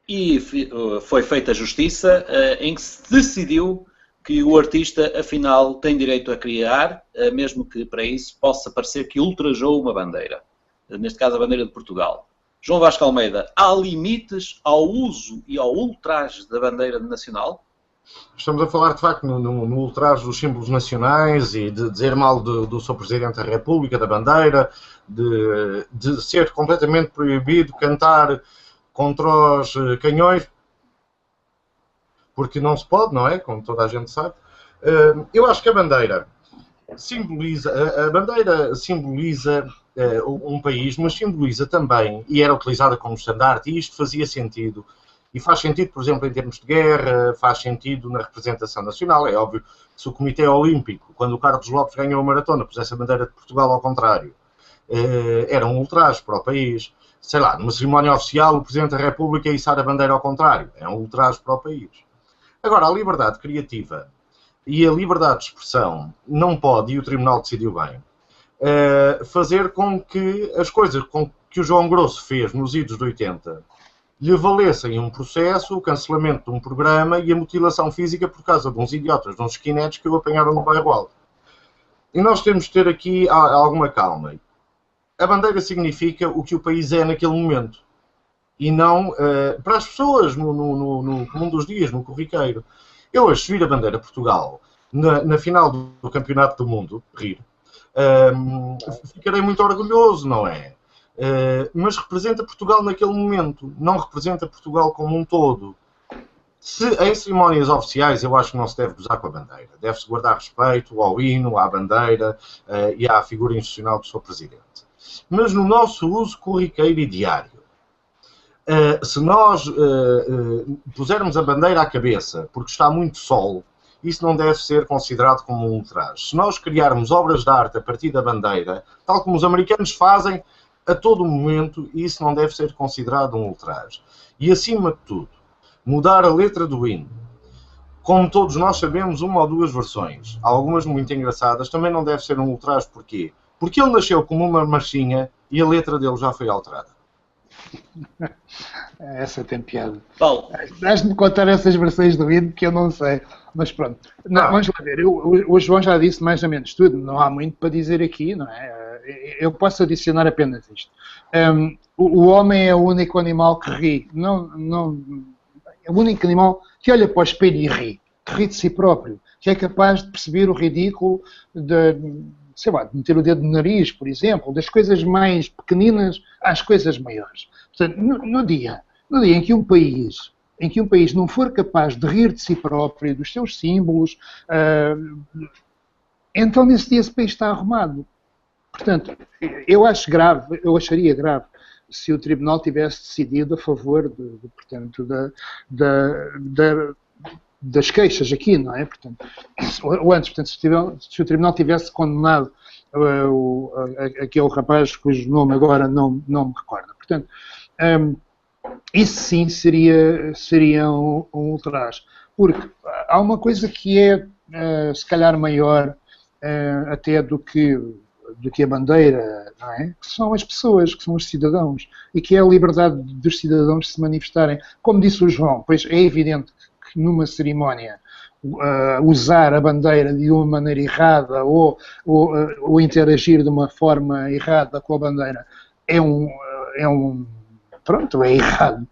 E foi feita a justiça em que se decidiu que o artista, afinal, tem direito a criar, mesmo que para isso possa parecer que ultrajou uma bandeira. Neste caso, a bandeira de Portugal. João Vasco Almeida, há limites ao uso e ao ultraje da bandeira nacional? Estamos a falar, de facto, no ultraje dos símbolos nacionais e de dizer mal do Sr. Presidente da República, da bandeira, de ser completamente proibido cantar contra os canhões, porque não se pode, não é? Como toda a gente sabe. Eu acho que a bandeira simboliza um país, mas simboliza também, e era utilizada como estandarte, e isto fazia sentido. E faz sentido, por exemplo, em termos de guerra, faz sentido na representação nacional. É óbvio que se o Comitê Olímpico, quando o Carlos Lopes ganhou a maratona, pusesse a bandeira de Portugal ao contrário, era um ultraje para o país. Sei lá, numa cerimónia oficial, o Presidente da República içar a bandeira ao contrário. É um ultraje para o país. Agora, a liberdade criativa e a liberdade de expressão não pode, e o Tribunal decidiu bem, fazer com que as coisas que o João Grosso fez nos idos de 80 lhe valessem um processo, o cancelamento de um programa e a mutilação física por causa de uns idiotas, de uns skinheads que o apanharam no bairro Alto. E nós temos de ter aqui alguma calma. A bandeira significa o que o país é naquele momento. E não para as pessoas no comum dos dias, no corriqueiro. Eu hoje vir a bandeira Portugal na final do Campeonato do Mundo, ficarei muito orgulhoso, não é? Mas representa Portugal naquele momento, não representa Portugal como um todo. Em cerimónias oficiais, eu acho que não se deve gozar com a bandeira. Deve-se guardar respeito ao hino, à bandeira e à figura institucional do Sr. Presidente. Mas no nosso uso corriqueiro e diário, se nós pusermos a bandeira à cabeça porque está muito sol, isso não deve ser considerado como um ultraje. Se nós criarmos obras de arte a partir da bandeira, tal como os americanos fazem a todo momento, isso não deve ser considerado um ultraje. E, acima de tudo, mudar a letra do hino. Como todos nós sabemos, uma ou duas versões, algumas muito engraçadas, também não deve ser um ultraje. Porquê? Porque ele nasceu como uma marchinha e a letra dele já foi alterada. Essa tem piada. Paulo. Deixe-me contar essas versões do hino que eu não sei. Mas pronto. Não, vamos lá ver. O João já disse mais ou menos tudo. Não há muito para dizer aqui, não é? Eu posso adicionar apenas isto. O homem é o único animal que ri. É o único animal que olha para o espelho e ri. Que ri de si próprio. Que é capaz de perceber o ridículo sei lá, de meter o dedo no nariz, por exemplo, das coisas mais pequeninas às coisas maiores. Portanto, no dia em que um país não for capaz de rir de si próprio, dos seus símbolos, então nesse dia esse país está arrumado. Portanto, eu acharia grave se o Tribunal tivesse decidido a favor portanto, das queixas aqui, não é? Portanto, ou antes, portanto, se o Tribunal tivesse condenado aquele rapaz cujo nome agora não me recordo. Portanto, isso sim seria um ultraje. Porque há uma coisa que é, se calhar, maior até do que a bandeira, não é? Que são as pessoas, que são os cidadãos, e que é a liberdade dos cidadãos de se manifestarem. Como disse o João, pois é evidente que numa cerimónia usar a bandeira de uma maneira errada ou interagir de uma forma errada com a bandeira é errado.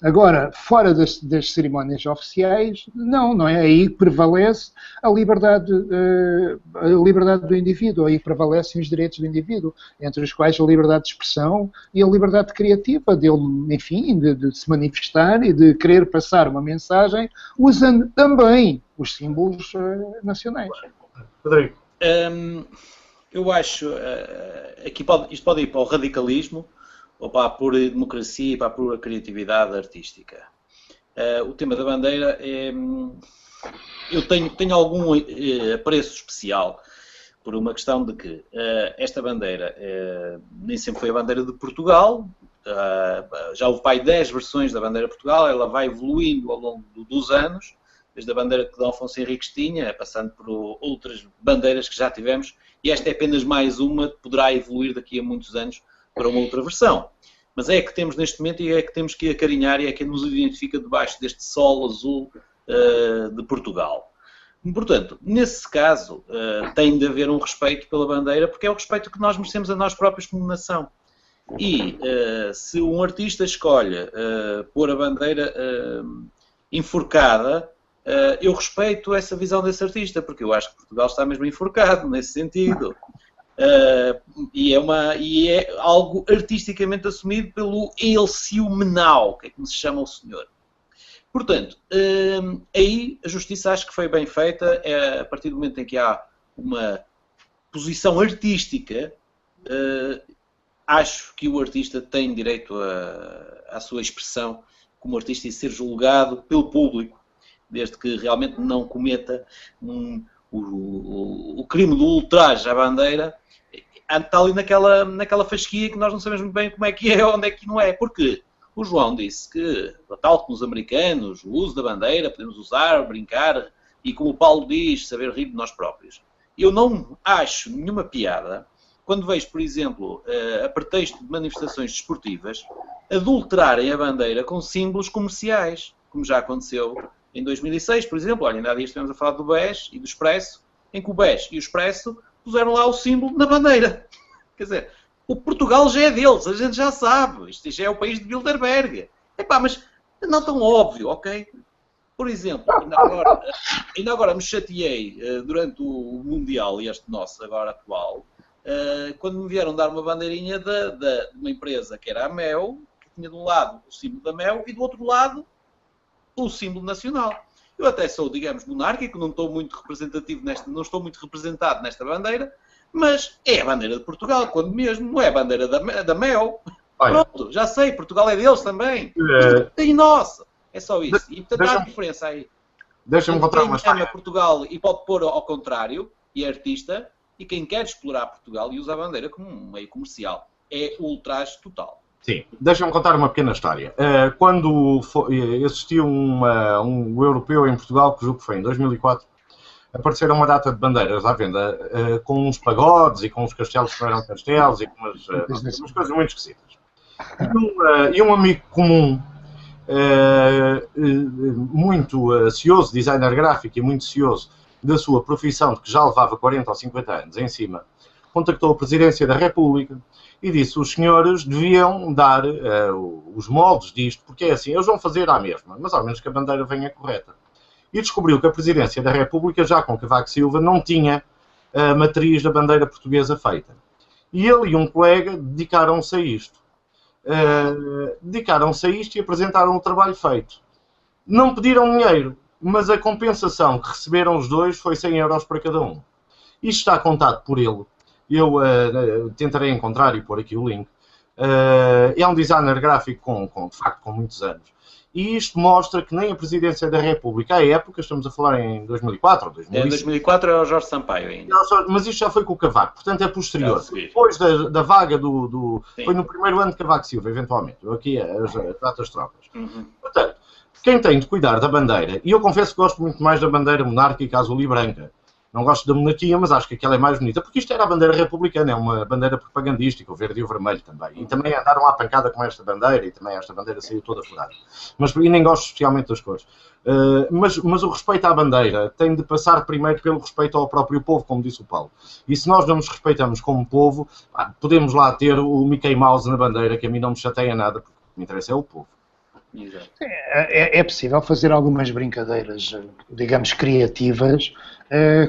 Agora, fora das cerimónias oficiais, não é? Aí prevalece a liberdade do indivíduo, aí prevalecem os direitos do indivíduo, entre os quais a liberdade de expressão e a liberdade criativa dele, enfim, de se manifestar e de querer passar uma mensagem usando também os símbolos nacionais. Rodrigo. Eu acho, isto pode ir para o radicalismo, ou para a pura democracia e para a pura criatividade artística. O tema da bandeira é... Eu tenho algum apreço especial por uma questão de que esta bandeira nem sempre foi a bandeira de Portugal, já houve 10 versões da bandeira de Portugal, ela vai evoluindo ao longo dos anos, desde a bandeira que D. Afonso Henriques tinha, passando por outras bandeiras que já tivemos, e esta é apenas mais uma, poderá evoluir daqui a muitos anos para uma outra versão. mas é a que temos neste momento e é a que temos que acarinhar e é a que nos identifica debaixo deste sol azul de Portugal. Portanto, nesse caso, tem de haver um respeito pela bandeira, porque é o respeito que nós merecemos a nós próprios como nação. E se um artista escolhe pôr a bandeira enforcada, eu respeito essa visão desse artista, porque eu acho que Portugal está mesmo enforcado nesse sentido. E é algo artisticamente assumido pelo Elcio Menau, que é como se chama o senhor. Portanto, aí a justiça acho que foi bem feita, a partir do momento em que há uma posição artística, acho que o artista tem direito à sua expressão como artista e ser julgado pelo público, desde que realmente não cometa o crime do ultraje à bandeira. Está ali naquela fasquia que nós não sabemos muito bem como é que é, onde é que não é. Porque o João disse que, tal como os americanos, o uso da bandeira, podemos usar, brincar, e como o Paulo diz, saber rir de nós próprios. Eu não acho nenhuma piada quando vejo, por exemplo, a pretexto de manifestações desportivas, adulterarem a bandeira com símbolos comerciais, como já aconteceu em 2006, por exemplo. Olha, ainda há dias estivemos a falar do BES e do Expresso, em que o BES e o Expresso puseram lá o símbolo na bandeira. Quer dizer, o Portugal já é deles, a gente já sabe. Isto já é o país de Bilderberg. Epá, mas não tão óbvio, ok? Por exemplo, ainda agora me chateei durante o Mundial, este nosso agora atual, quando me vieram dar uma bandeirinha de uma empresa que era a Mel, que tinha de um lado o símbolo da Mel e do outro lado o símbolo nacional. Eu até sou, digamos, monárquico, não estou muito representativo não estou muito representado nesta bandeira, mas é a bandeira de Portugal, quando mesmo, não é a bandeira da Mel. Olha, pronto, já sei, Portugal é deles também. E nossa, é só isso. E portanto há diferença aí. Deixa-me contar uma Quem ama história. Portugal e pode pôr ao contrário, e é artista, e quem quer explorar Portugal e usa a bandeira como um meio comercial. É o ultraje total. Sim, deixa-me contar uma pequena história. Quando existiu um europeu em Portugal, que julgo que foi em 2004, apareceram uma data de bandeiras à venda, com uns pagodes e com uns castelos que não eram castelos e com umas coisas muito esquisitas. E um amigo comum, muito cioso, designer gráfico e muito cioso da sua profissão, de que já levava 40 ou 50 anos em cima, contactou a Presidência da República e disse: os senhores deviam dar os moldes disto, porque é assim, eles vão fazer à mesma, mas ao menos que a bandeira venha correta. E descobriu que a Presidência da República, já com Cavaco Silva, não tinha a matriz da bandeira portuguesa feita. E ele e um colega dedicaram-se a isto. E apresentaram o trabalho feito. Não pediram dinheiro, mas a compensação que receberam os dois foi 100 euros para cada um. Isto está contado por ele. Eu tentarei encontrar e pôr aqui o link. É um designer gráfico de facto, com muitos anos. E isto mostra que nem a Presidência da República, à época, estamos a falar em 2004 ou 2005. Em 2004 era o Jorge Sampaio ainda. Mas isto já foi com o Cavaco, portanto é posterior. Depois da vaga foi no primeiro ano de Cavaco Silva, eventualmente. Aqui as datas trocas. Portanto, quem tem de cuidar da bandeira, e eu confesso que gosto muito mais da bandeira monárquica azul e branca. Não gosto da monarquia, mas acho que aquela é mais bonita, porque isto era a bandeira republicana, é uma bandeira propagandística, o verde e o vermelho também. E também andaram à pancada com esta bandeira, e também esta bandeira saiu toda furada. E nem gosto especialmente das cores. Mas o respeito à bandeira tem de passar primeiro pelo respeito ao próprio povo, como disse o Paulo. E se nós não nos respeitamos como povo, podemos lá ter o Mickey Mouse na bandeira, que a mim não me chateia nada, porque o que me interessa é o povo. É possível fazer algumas brincadeiras, digamos, criativas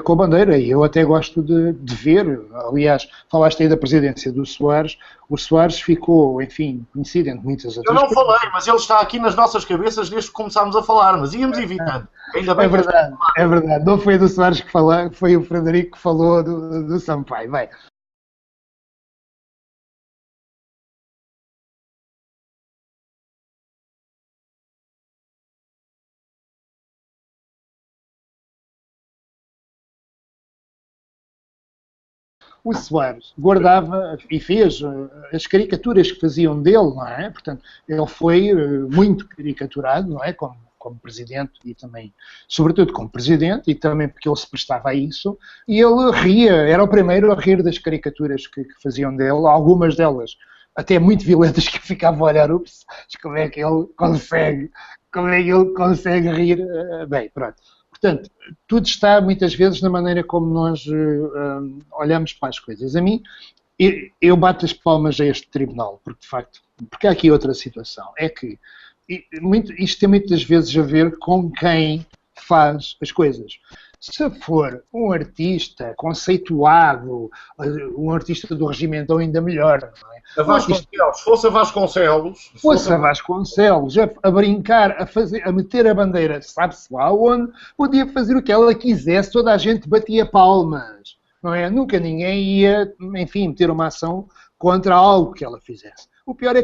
com a bandeira, e eu até gosto de ver. Aliás, falaste aí da presidência do Soares. O Soares ficou, enfim, conhecido entre muitas outras coisas. Eu não falei, mas ele está aqui nas nossas cabeças desde que começámos a falar, mas íamos evitando. Ainda bem é verdade. Não foi do Soares que falou, foi o Frederico que falou do Sampaio. Bem, o Soares guardava e fez as caricaturas que faziam dele, não é? Portanto, ele foi muito caricaturado, não é? Como presidente e também, sobretudo como presidente, e também porque ele se prestava a isso, e ele ria, era o primeiro a rir das caricaturas que faziam dele, algumas delas até muito violentas, que eu ficava a olhar, ups, como é que ele consegue rir, bem, pronto. Portanto, tudo está muitas vezes na maneira como nós olhamos para as coisas. A mim, eu bato as palmas a este tribunal, porque de facto, porque há aqui outra situação, é que isto tem muitas vezes a ver com quem faz as coisas. Se for um artista conceituado, um artista do regimento, ou ainda melhor, não é? Se fosse a Vasconcelos... Fosse a Vasconcelos, a brincar, a meter a bandeira, sabe-se lá onde, podia fazer o que ela quisesse, toda a gente batia palmas, não é? Nunca ninguém ia, enfim, meter uma ação contra algo que ela fizesse. O pior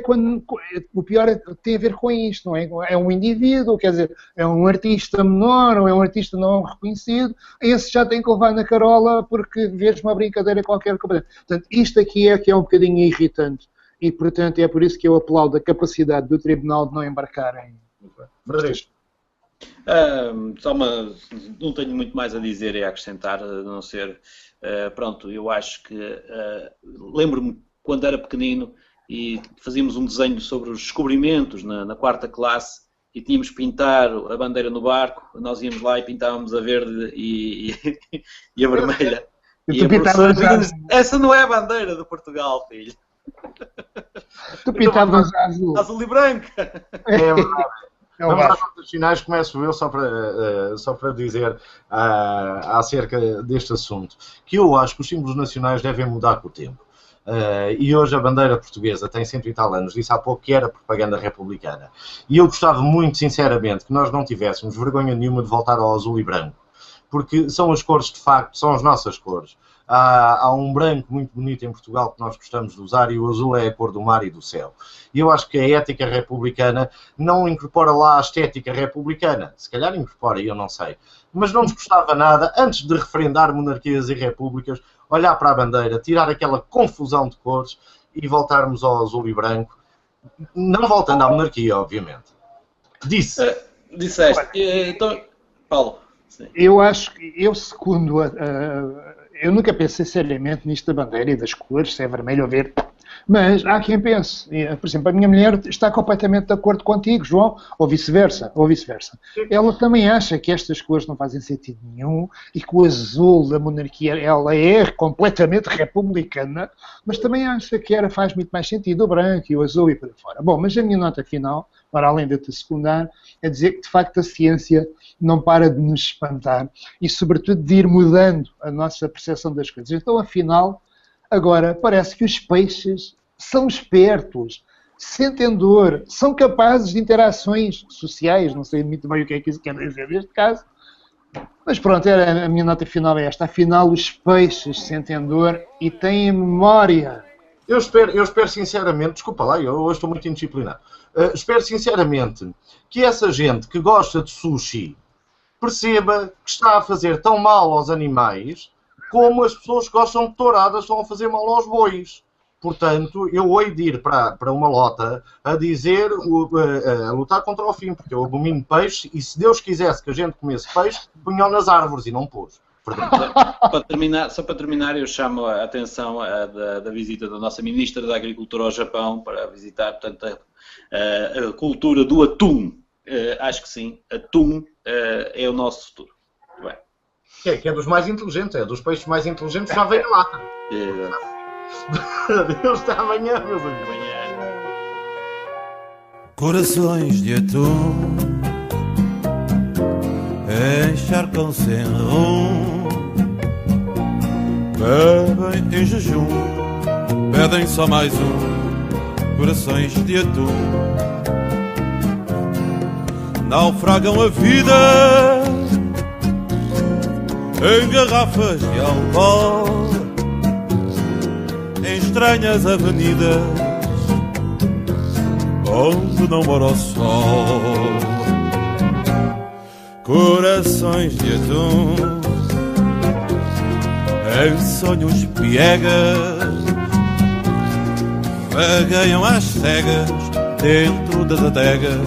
tem a ver com isto, não é? É um indivíduo, quer dizer, é um artista menor ou é um artista não reconhecido, esse já tem que levar na carola porque vês uma brincadeira qualquer. Portanto, isto aqui é que é um bocadinho irritante e, portanto, é por isso que eu aplaudo a capacidade do Tribunal de não embarcar em... Não tenho muito mais a dizer e a acrescentar, a não ser, pronto, eu acho que, lembro-me quando era pequenino, e fazíamos um desenho sobre os descobrimentos na quarta classe e tínhamos que pintar a bandeira no barco, nós íamos lá e pintávamos a verde e a vermelha. E a professora dizia-nos, essa não é a bandeira de Portugal, filho. Tu pintavas azul. Azul e branca. É verdade. Vamos às notas finais, começo eu só para dizer acerca deste assunto, que eu acho que os símbolos nacionais devem mudar com o tempo. E hoje a bandeira portuguesa tem 100 e tal anos, disse há pouco que era propaganda republicana. E eu gostava muito, sinceramente, que nós não tivéssemos vergonha nenhuma de voltar ao azul e branco, porque são as cores, de facto, são as nossas cores. Há um branco muito bonito em Portugal que nós gostamos de usar e o azul é a cor do mar e do céu. E eu acho que a ética republicana não incorpora lá a estética republicana. Se calhar incorpora, eu não sei. Mas não nos custava nada, antes de referendar monarquias e repúblicas, olhar para a bandeira, tirar aquela confusão de cores e voltarmos ao azul e branco. Não voltando à monarquia, obviamente. Disseste. Então, Paulo. Sim. Eu acho que segundo eu nunca pensei seriamente nisto da bandeira e das cores, se é vermelho ou verde, mas há quem pense. Por exemplo, a minha mulher está completamente de acordo contigo, João, ou vice-versa. Ela também acha que estas cores não fazem sentido nenhum e que o azul da monarquia, ela é completamente republicana, mas também acha que faz muito mais sentido o branco e o azul e por aí fora. Bom, mas a minha nota final, para além de te secundar, é dizer que de facto a ciência não para de nos espantar e sobretudo de ir mudando a nossa percepção das coisas. Então, afinal, agora parece que os peixes são espertos, sentem dor, são capazes de interações sociais, não sei muito bem o que é que isso quer dizer neste caso, mas pronto, a minha nota final é esta. Afinal, os peixes sentem dor e têm memória. Eu espero sinceramente, desculpa lá, eu hoje estou muito indisciplinado, espero sinceramente que essa gente que gosta de sushi perceba que está a fazer tão mal aos animais como as pessoas que gostam de touradas estão a fazer mal aos bois. Portanto, eu hei de ir para uma lota a dizer, a lutar contra o fim, porque eu abomino peixe e se Deus quisesse que a gente comesse peixe, punham nas árvores e não pôs. Só para terminar, eu chamo a atenção da visita da nossa Ministra da Agricultura ao Japão para visitar, portanto, a cultura do atum. Acho que sim, atum é o nosso futuro. Muito bem. Que é dos mais inteligentes, é dos peixes mais inteligentes, já vem lá. Adeus, até amanhã, meus amigos. Corações de atum encharcam-se em rum, bebem em jejum, pedem só mais um. Corações de atum naufragam a vida em garrafas de álcool, em estranhas avenidas onde não mora o sol. Corações de atum em sonhos piegas vagueiam às cegas dentro das adegas.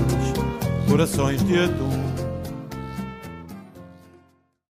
Corações de atum.